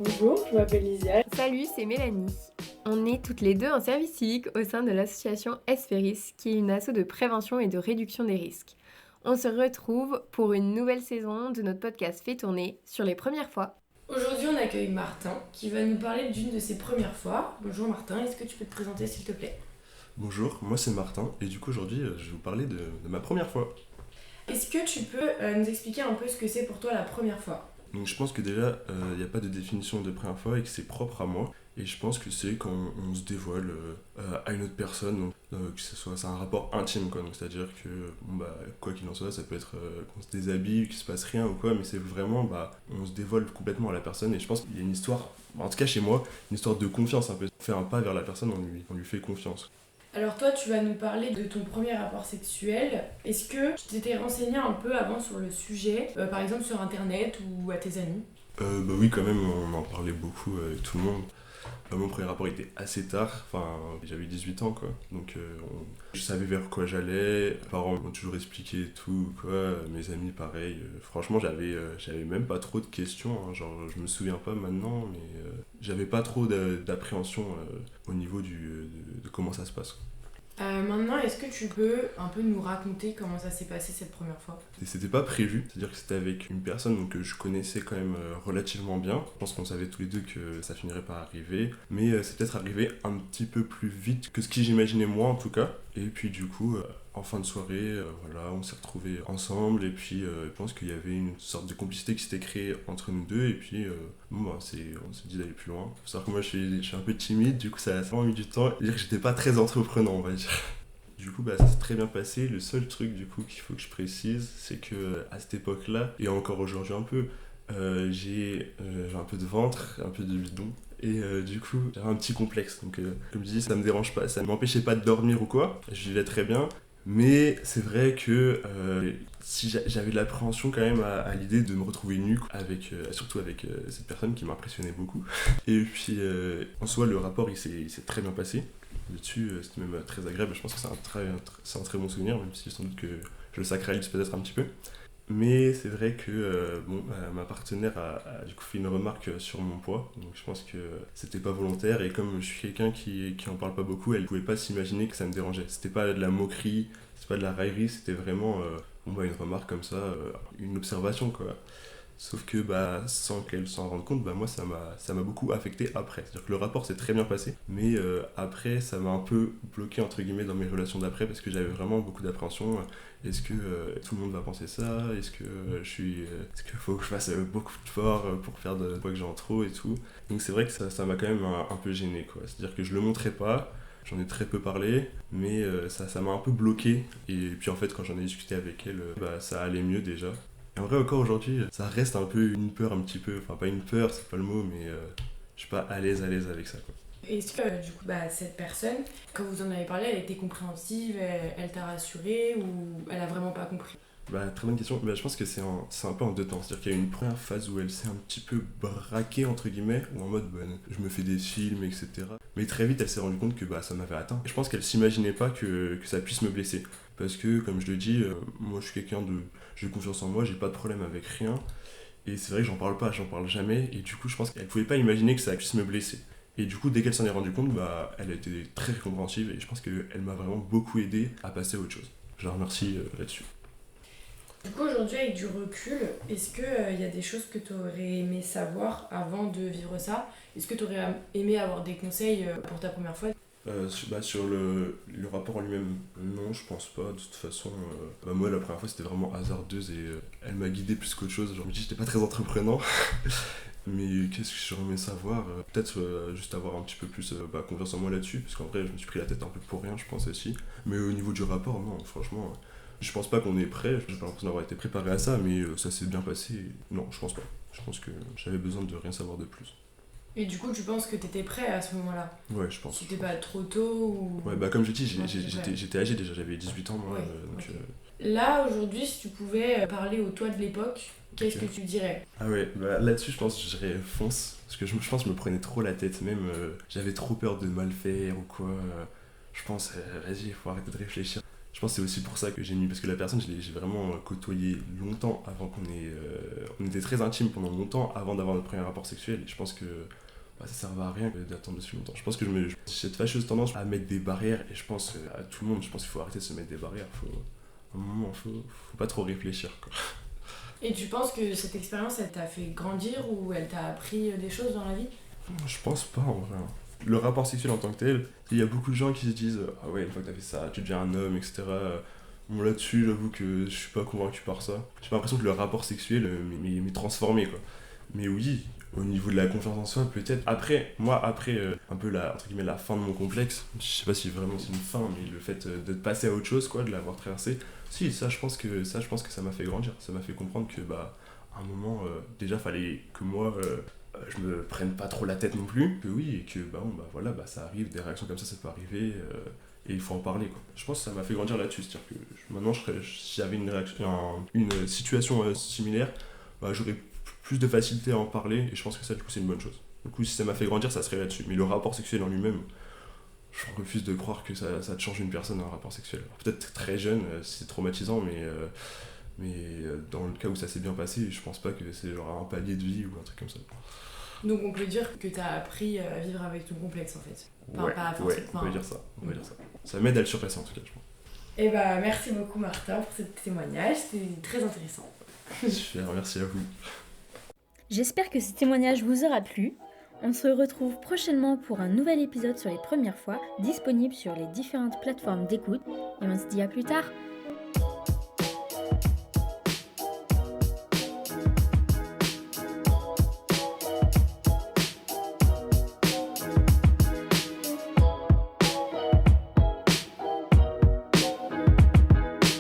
Bonjour, je m'appelle Lisiane. Salut, c'est Mélanie. On est toutes les deux en service civique au sein de l'association Espéris, qui est une asso de prévention et de réduction des risques. On se retrouve pour une nouvelle saison de notre podcast Fait tourner sur les premières fois. Aujourd'hui, on accueille Martin qui va nous parler d'une de ses premières fois. Bonjour Martin, est-ce que tu peux te présenter s'il te plaît ? Bonjour, moi c'est Martin et du coup aujourd'hui je vais vous parler de ma première fois. Est-ce que tu peux nous expliquer un peu ce que c'est pour toi la première fois ? Donc je pense que déjà il n'y a pas de définition de première fois et que c'est propre à moi. Et je pense que c'est quand on se dévoile à une autre personne, donc, que c'est un rapport intime quoi. Donc c'est-à-dire que quoi qu'il en soit, ça peut être qu'on se déshabille, qu'il se passe rien ou quoi, mais c'est vraiment on se dévoile complètement à la personne et je pense qu'il y a une histoire, en tout cas chez moi, une histoire de confiance un peu. On fait un pas vers la personne, on lui fait confiance. Alors toi, tu vas nous parler de ton premier rapport sexuel. Est-ce que tu t'étais renseigné un peu avant sur le sujet, par exemple sur internet ou à tes amis ? Oui quand même, on en parlait beaucoup avec tout le monde. Mon premier rapport était assez tard, j'avais 18 ans quoi, donc je savais vers quoi j'allais, mes parents m'ont toujours expliqué tout quoi, mes amis pareil, franchement j'avais même pas trop de questions, hein, genre je me souviens pas maintenant, mais j'avais pas trop d'appréhension au niveau de comment ça se passe. Maintenant, est-ce que tu peux un peu nous raconter comment ça s'est passé cette première fois ? Et c'était pas prévu, c'est-à-dire que c'était avec une personne donc, que je connaissais quand même relativement bien. Je pense qu'on savait tous les deux que ça finirait par arriver, mais c'est peut-être arrivé un petit peu plus vite que ce que j'imaginais moi en tout cas. Et puis du coup, en fin de soirée, voilà, on s'est retrouvés ensemble et puis je pense qu'il y avait une sorte de complicité qui s'était créée entre nous deux et puis on s'est dit d'aller plus loin. Faut savoir que moi je suis un peu timide, du coup ça a vraiment mis du temps. C'est-à-dire que j'étais pas très entreprenant on va dire. Du coup, ça s'est très bien passé. Le seul truc du coup qu'il faut que je précise, c'est que à cette époque-là, et encore aujourd'hui un peu, j'ai un peu de ventre, un peu de bidon. Et du coup, j'avais un petit complexe. Donc, comme je dis, ça me dérange pas, ça ne m'empêchait pas de dormir ou quoi. Je vivais très bien. Mais c'est vrai que si j'avais de l'appréhension quand même à l'idée de me retrouver nu, surtout avec cette personne qui m'impressionnait beaucoup. Et puis, en soi, le rapport il s'est très bien passé. Dessus, c'était même très agréable. Je pense que c'est un très bon souvenir, même si sans doute que je le sacralise peut-être un petit peu. Mais c'est vrai que ma partenaire a du coup fait une remarque sur mon poids, donc je pense que c'était pas volontaire et comme je suis quelqu'un qui en parle pas beaucoup, elle pouvait pas s'imaginer que ça me dérangeait. C'était pas de la moquerie, c'était pas de la raillerie, c'était vraiment une remarque comme ça, une observation quoi. Sauf que sans qu'elle s'en rende compte, moi ça m'a beaucoup affecté après. C'est-à-dire que le rapport s'est très bien passé, mais après ça m'a un peu bloqué entre guillemets dans mes relations d'après parce que j'avais vraiment beaucoup d'appréhension. Est-ce que tout le monde va penser ça ? Est-ce que est-ce qu'il faut que je fasse beaucoup de sport pour faire de poids que j'ai en trop et tout. Donc c'est vrai que ça m'a quand même un peu gêné quoi. C'est-à-dire que je le montrais pas. J'en ai très peu parlé, mais ça m'a un peu bloqué. Et puis en fait, quand j'en ai discuté avec elle, ça allait mieux déjà. Et en vrai, encore aujourd'hui, ça reste un peu une peur, un petit peu. Enfin, pas une peur, c'est pas le mot, mais je suis pas à l'aise avec ça, quoi. Est-ce que du coup cette personne, quand vous en avez parlé, elle était compréhensive, elle t'a rassuré ou elle a vraiment pas compris ? Très bonne question. Je pense que c'est un peu en deux temps. C'est-à-dire qu'il y a eu une première phase où elle s'est un petit peu braquée, entre guillemets, ou en mode je me fais des films, etc. Mais très vite, elle s'est rendue compte que ça m'avait atteint. Et je pense qu'elle s'imaginait pas que ça puisse me blesser. Parce que, comme je le dis, moi je suis quelqu'un de. J'ai confiance en moi, j'ai pas de problème avec rien. Et c'est vrai que j'en parle jamais. Et du coup, je pense qu'elle pouvait pas imaginer que ça puisse me blesser. Et du coup, dès qu'elle s'en est rendue compte, elle a été très compréhensive. Et je pense qu'elle m'a vraiment beaucoup aidé à passer à autre chose. Je la remercie là-dessus. Du coup, aujourd'hui, avec du recul, est-ce qu'il y a des choses que tu aurais aimé savoir avant de vivre ça ? Est-ce que tu aurais aimé avoir des conseils pour ta première fois ? Sur le rapport en lui-même, non, je pense pas. De toute façon, moi, la première fois, c'était vraiment hasardeuse et elle m'a guidé plus qu'autre chose. Genre, je me dis, j'étais pas très entreprenant. Mais qu'est-ce que j'aurais aimé savoir ? Peut-être juste avoir un petit peu plus confiance en moi là-dessus, parce qu'en vrai, je me suis pris la tête un peu pour rien, je pense aussi. Mais au niveau du rapport, non, franchement, je pense pas qu'on est prêt. J'ai pas l'impression d'avoir été préparé à ça, mais ça s'est bien passé. Non, je pense pas. Je pense que j'avais besoin de rien savoir de plus. Et du coup, tu penses que t'étais prêt à ce moment-là ? Ouais, je pense. C'était pas trop tôt ou... Ouais, comme je dis, j'étais âgé déjà, j'avais 18 ans moi. Ouais, Donc, okay. Là, aujourd'hui, si tu pouvais parler au toi de l'époque, qu'est-ce que tu dirais ? Ah ouais, là-dessus, je pense que je dirais fonce. Parce que je pense que je me prenais trop la tête, même j'avais trop peur de mal faire ou quoi. Je pense, vas-y, il faut arrêter de réfléchir. Je pense que c'est aussi pour ça que j'ai mis, parce que la personne, j'ai vraiment côtoyé longtemps avant on était très intimes pendant longtemps avant d'avoir notre premier rapport sexuel. Et je pense que ça servait à rien d'attendre aussi longtemps. Je pense que j'ai cette fâcheuse tendance à mettre des barrières, et je pense à tout le monde, je pense qu'il faut arrêter de se mettre des barrières. À un moment, faut pas trop réfléchir, quoi. Et tu penses que cette expérience, elle t'a fait grandir ou elle t'a appris des choses dans la vie? Je pense pas en vrai. Le rapport sexuel en tant que tel, il y a beaucoup de gens qui se disent ah ouais, une fois que t'as fait ça, tu deviens un homme, etc. Bon, là-dessus, j'avoue que je suis pas convaincu par ça. J'ai pas l'impression que le rapport sexuel m'est transformé, quoi. Mais oui, au niveau de la confiance en soi, peut-être. Après, un peu entre guillemets, la fin de mon complexe, je sais pas si vraiment c'est une fin, mais le fait de passer à autre chose, quoi, de l'avoir traversé, si, ça, je pense que ça m'a fait grandir. Ça m'a fait comprendre que, à un moment, déjà, fallait que moi, je me prenne pas trop la tête non plus, que oui, et que voilà, ça arrive, des réactions comme ça peut arriver, et il faut en parler, quoi. Je pense que ça m'a fait grandir là-dessus, c'est-à-dire que maintenant, si j'avais une situation similaire, j'aurais plus de facilité à en parler, et je pense que ça, du coup, c'est une bonne chose. Du coup, si ça m'a fait grandir, ça serait là-dessus. Mais le rapport sexuel en lui-même, je refuse de croire que ça te change une personne, un rapport sexuel. Alors, peut-être très jeune, c'est traumatisant, mais dans le cas où ça s'est bien passé, je pense pas que c'est genre un palier de vie ou un truc comme ça. Donc on peut dire que t'as appris à vivre avec ton complexe en fait. Enfin, Ouais, pas on forcément. peut dire ça. Ça m'aide à le surpasser en tout cas, je pense. Et merci beaucoup Martin pour ce témoignage, c'était très intéressant. Super, merci à vous. J'espère que ce témoignage vous aura plu. On se retrouve prochainement pour un nouvel épisode sur les premières fois, disponible sur les différentes plateformes d'écoute. Et on se dit à plus tard.